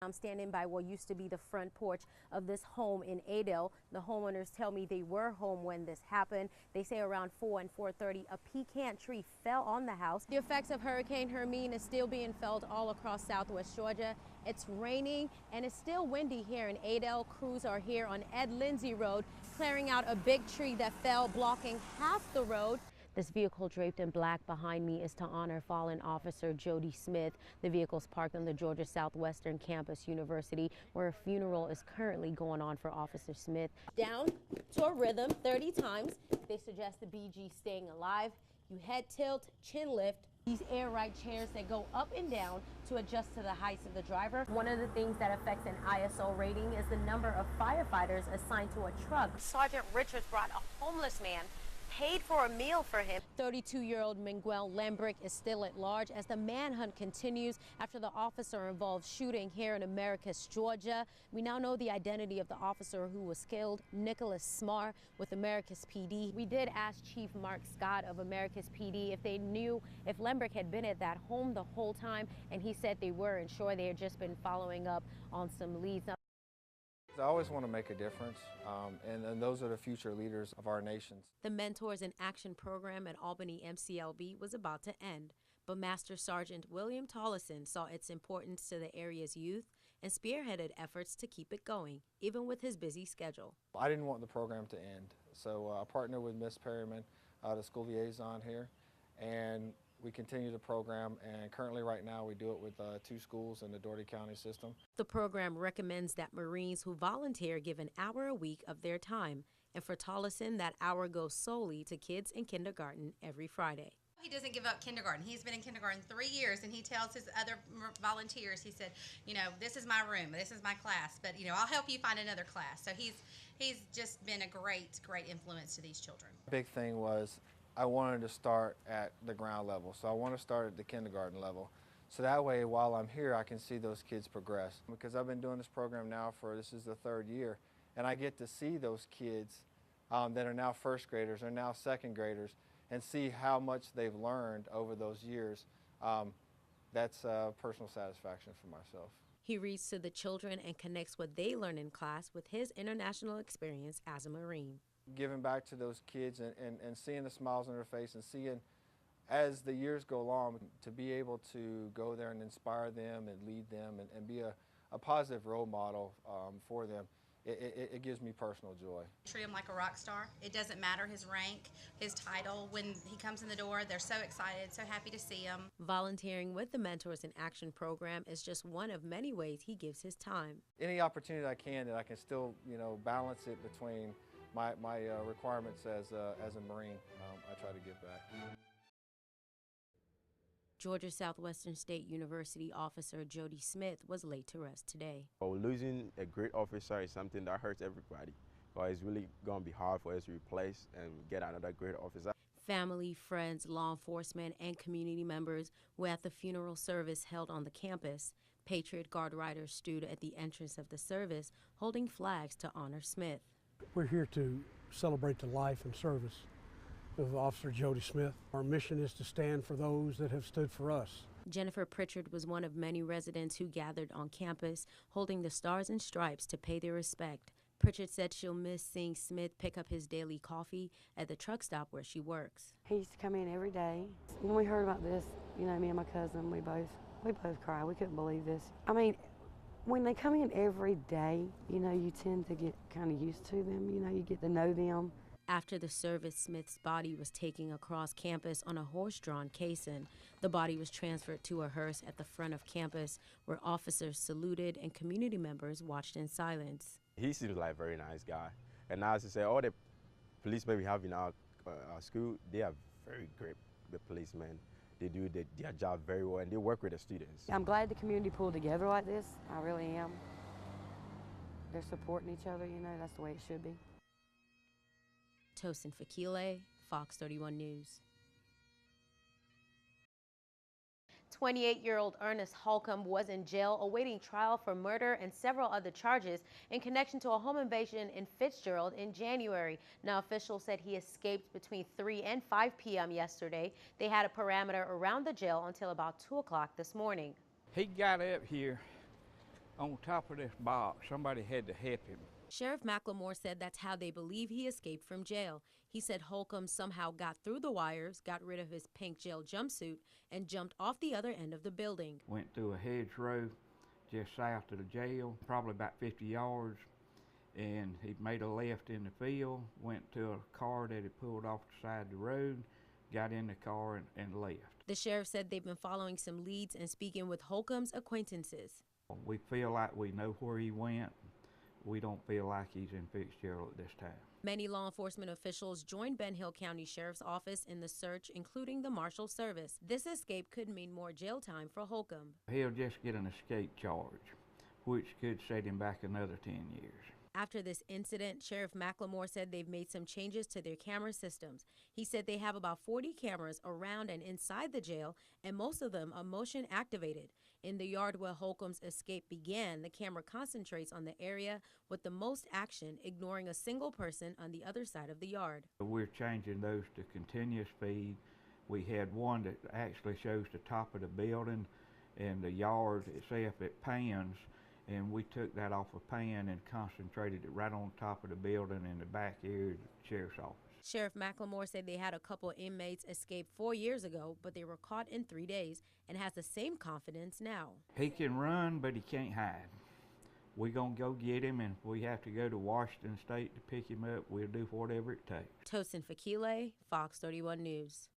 I'm standing by what used to be the front porch of this home in Adel. The homeowners tell me they were home when this happened. They say around 4 and 4:30, a pecan tree fell on the house. The effects of Hurricane Hermine is still being felt all across southwest Georgia. It's raining and it's still windy here in Adel. Crews are here on Ed Lindsay Road, clearing out a big tree that fell, blocking half the road. This vehicle draped in black behind me is to honor fallen officer Jody Smith. The vehicle's parked on the Georgia Southwestern Campus University, where a funeral is currently going on for Officer Smith. Down to a rhythm 30 times. They suggest the BG staying alive. You head tilt, chin lift. These air ride chairs that go up and down to adjust to the heights of the driver. One of the things that affects an ISO rating is the number of firefighters assigned to a truck. Sergeant Richards brought a homeless man, paid for a meal for him. 32-year-old Miguel Lambrick is still at large as the manhunt continues after the officer-involved shooting here in Americus, Georgia. We now know the identity of the officer who was killed, Nicholas Smar with Americus PD. We did ask Chief Mark Scott of Americus PD if they knew if Lambrick had been at that home the whole time, and he said they were, and sure, they had just been following up on some leads. Now, I always want to make a difference, and those are the future leaders of our nations. the Mentors in Action program at Albany MCLB was about to end, but Master Sergeant William Tosin saw its importance to the area's youth and spearheaded efforts to keep it going, even with his busy schedule. I didn't want the program to end, so I partnered with Ms. Perryman, the school liaison here, and we continue the program, and currently right now we do it with 2 schools in the Dougherty County system. The program recommends that Marines who volunteer give an hour a week of their time, and for Tollison, that hour goes solely to kids in kindergarten every Friday. He doesn't give up kindergarten. He's been in kindergarten 3 years, and he tells his other volunteers, he said, you know, this is my room, this is my class, but, you know, I'll help you find another class. So he's just been a great influence to these children. Big thing was I wanted to start at the ground level, so I want to start at the kindergarten level. So that way, while I'm here, I can see those kids progress. Because I've been doing this program now this is the 3rd year, and I get to see those kids that are now 1st graders or now 2nd graders and see how much they've learned over those years. That's personal satisfaction for myself. He reads to the children and connects what they learn in class with his international experience as a Marine. Giving back to those kids and seeing the smiles on their face and seeing as the years go along, to be able to go there and inspire them and lead them and be a positive role model for them, it gives me personal joy. Treat him like a rock star. It doesn't matter his rank, his title. When he comes in the door, they're so excited, so happy to see him. Volunteering with the Mentors in Action program is just one of many ways he gives his time. Any opportunity I can that I can still, you know, balance it between my requirements as a Marine, I try to give back. Georgia Southwestern State University officer Jody Smith was laid to rest today. Losing a great officer is something that hurts everybody. It's really going to be hard for us to replace and get another great officer. Family, friends, law enforcement, and community members were at the funeral service held on the campus. Patriot Guard riders stood at the entrance of the service, holding flags to honor Smith. We're here to celebrate the life and service of Officer Jody Smith. Our mission is to stand for those that have stood for us. Jennifer Pritchard was one of many residents who gathered on campus, holding the Stars and Stripes to pay their respect. Pritchard said she'll miss seeing Smith pick up his daily coffee at the truck stop where she works. He used to come in every day. When we heard about this, you know, me and my cousin, we both cried. We couldn't believe this. I mean, when they come in every day, you know, you tend to get kind of used to them. You know, you get to know them. After the service, Smith's body was taken across campus on a horse-drawn caisson. The body was transferred to a hearse at the front of campus, where officers saluted and community members watched in silence. He seems like a very nice guy. And as I say, all the policemen we have in our school, they are very great policemen. They do their job very well, and they work with the students. I'm glad the community pulled together like this. I really am. They're supporting each other, you know, that's the way it should be. Tosin, Fakile'S, Fox 31 News. 28-year-old Ernest Holcomb was in jail awaiting trial for murder and several other charges in connection to a home invasion in Fitzgerald in January. Now, officials said he escaped between 3 and 5 p.m. yesterday. They had a perimeter around the jail until about 2 o'clock this morning. He got up here on top of this box. Somebody had to help him. Sheriff McLemore said that's how they believe he escaped from jail. He said Holcomb somehow got through the wires, got rid of his pink jail jumpsuit, and jumped off the other end of the building. Went through a hedgerow just south of the jail, probably about 50 yards, and he made a left in the field, went to a car that had pulled off the side of the road, got in the car and left. The sheriff said they've been following some leads and speaking with Holcomb's acquaintances. We feel like we know where he went. We don't feel like he's in Fitzgerald at this time. Many law enforcement officials joined Ben Hill County Sheriff's Office in the search, including the Marshal Service. This escape could mean more jail time for Holcomb. He'll just get an escape charge, which could set him back another 10 years. After this incident, Sheriff McLemore said they've made some changes to their camera systems. He said they have about 40 cameras around and inside the jail, and most of them are motion activated. In the yard where Holcomb's escape began, the camera concentrates on the area with the most action, ignoring a single person on the other side of the yard. We're changing those to continuous feed. We had one that actually shows the top of the building and the yard itself, it pans, and we took that off a pan and concentrated it right on top of the building in the back area of the sheriff's office. Sheriff McLemore said they had a couple inmates escape 4 years ago, but they were caught in 3 days, and has the same confidence now. He can run, but he can't hide. We're going to go get him, and if we have to go to Washington State to pick him up, we'll do whatever it takes. Tosin, Fakile'S, Fox 31 News.